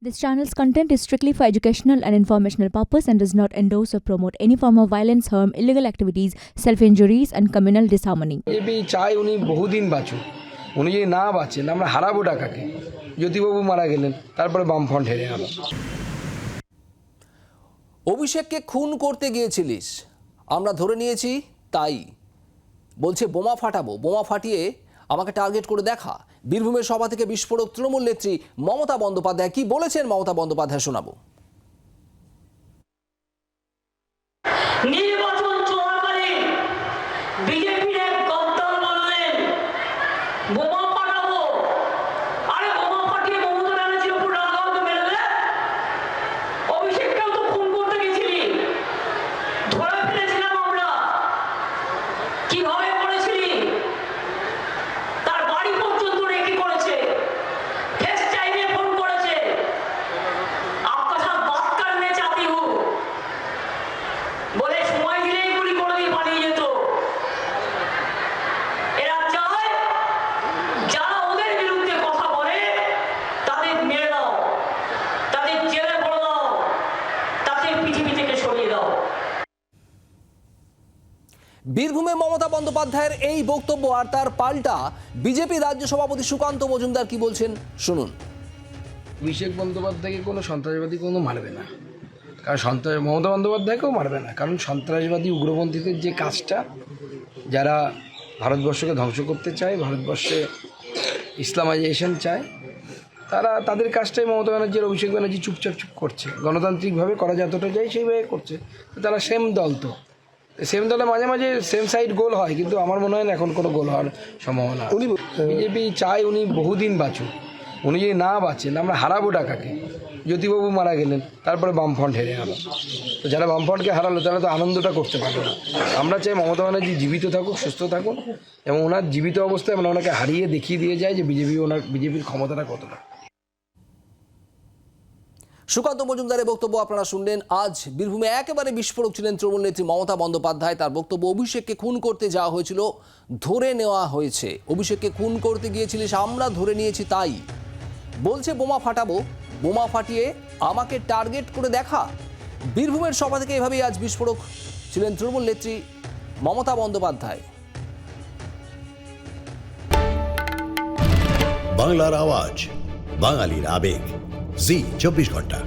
This channel's content is strictly for educational and informational purpose and does not endorse or promote any form of violence, harm, illegal activities, self-injuries and communal disharmony. BJP চাই উনি বহুদিন বাঁচুক। উনি যদি না বাঁচেন আমরা হারাবো টাকাকে। জ্যোতিবাবু মারা গেলেন, তারপরে বামফ্রন্ট হেরে গেল। অভিষেককে খুন করতে গিয়েছিলিস, আমরা ধরে নিয়েছি তাই। বলছে বোমা ফাটাবো, বোমা ফাটিয়ে আমাকে টার্গেট করে দেখা। বীরভূমের সভা থেকে বিস্ফোরক তৃণমূল নেত্রী মমতা বন্দ্যোপাধ্যায় কি বলেছেন মমতা বন্দ্যোপাধ্যায় শোনাবো। নির্বাচন চলাকালীন বিজেপির এক গদ্দার বললেন বোমা ফাটাবো। আরে বোমা ফাটিয়ে মমতা ব্যানার্জির উপর রাগাতে মেরে অভিষেককেও তো খুন করতে গেছিলি, ধরে ফেলেছিলাম আমরা। কিভাবে করেছিলি? তার বাড়ি পর্যন্ত রেকি করেছে, ফেস টাইমে ফোন করেছে। आपका साथ बात करने चाहती हूँ বলে সময় দিলেই গুলি করে দিয়ে পালিয়ে যেত। এরা চায় যারা ওদের বিরুদ্ধে কথা বলে তাদের মেরে দাও, তাদের জেলে ভরে দাও, তাদের পৃথিবী থেকে সরিয়ে দাও। বীরভূমে মমতা বন্দ্যোপাধ্যায়ের এই বক্তব্য আর তার পাল্টা বিজেপি রাজ্য সভাপতি সুকান্ত মজুমদার কি বলছেন শুনুন। অভিষেক বন্দ্যোপাধ্যায়কে কোনো সন্ত্রাসবাদী কোনো মারবে না, কারণ মমতা বন্দ্যোপাধ্যায়কেও মারবে না, কারণ সন্ত্রাসবাদী উগ্রপন্থীদের যে কাজটা, যারা ভারতবর্ষকে ধ্বংস করতে চায়, ভারতবর্ষে ইসলামাইজেশন চায়, তাদের কাজটাই মমতা ব্যানার্জি আর অভিষেক ব্যানার্জি চুপচাপ করছে। গণতান্ত্রিকভাবে করা যতটা যায় সেইভাবে করছে। তারা সেম দল, তো সেম দলে মাঝে মাঝে সেম সাইড গোল হয়, কিন্তু আমার মনে হয় না এখন কোনো গোল হওয়ার সম্ভাবনা। বিজেপি চাই উনি বহুদিন বাঁচুক। উনি যদি না বাঁচেন আমরা হারাবো টাকাকে। জ্যোতিবাবু মারা গেলেন, তারপরে বামফ্রন্ট হেরে গেল। তো যারা বামফ্রন্টকে হারালো তারা তো আনন্দটা করতে পারলো না। আমরা চাই মমতা ব্যানার্জি জীবিত থাকুক, সুস্থ থাকুন, এবং ওনার জীবিত অবস্থায় আমরা ওনাকে হারিয়ে দেখিয়ে দিয়ে যায় যে বিজেপির ক্ষমতাটা কতটা। সুকান্ত মজুমদারের বক্তব্য আপনারা শুনলেন। আজ বীরভূমে একেবারে বিস্ফোরক ছিলেন তৃণমূল নেত্রী মমতা বন্দ্যোপাধ্যায়। তার বক্তব্য, অভিষেককে খুন করতে যাওয়া হয়েছিল, ধরে নেওয়া হয়েছে। অভিষেককে খুন করতে গিয়েছিলিস, আমরা ধরে নিয়েছি তাই। বলছে বোমা ফাটাবো, বোমা ফাটিয়ে আমাকে টার্গেট করে দেখা। বীরভূমের সভা থেকে এভাবেই আজ বিস্ফোরক ছিলেন তৃণমূল নেত্রী মমতা বন্দ্যোপাধ্যায়। বাংলার আওয়াজ, বাঙালির আবেগ, জি 24 ঘন্টা।